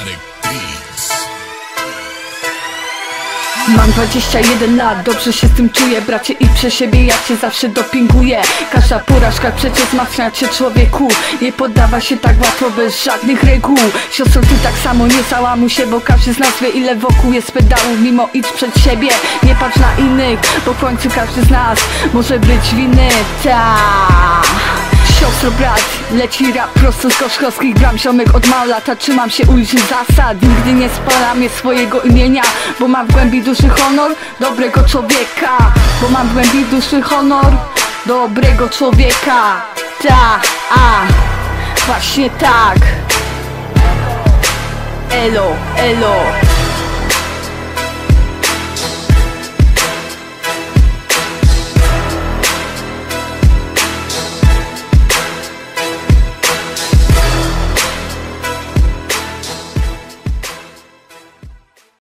Static Beats. Mam 21 lat, dobrze się z tym czuję, bracie, i przez siebie ja cię zawsze dopinguję. Każda porażka przecież wzmacnia cię, człowieku. Nie poddawa się tak łatwo bez żadnych reguł. Siostro, ty tak samo nie załamuj się, bo każdy z nas wie, ile wokół jest pedałów. Mimo idź przed siebie, nie patrz na innych, bo w końcu każdy z nas może być winny. Siostro, brat, leci rap prosto z gorzkowskich bram. Ziomek od mała lata trzymam się ulicznych zasad. Nigdy nie spalam swojego imienia, bo mam w głębi duszy honor dobrego człowieka. Bo mam w głębi duszy honor dobrego człowieka. Właśnie tak. Elo, elo.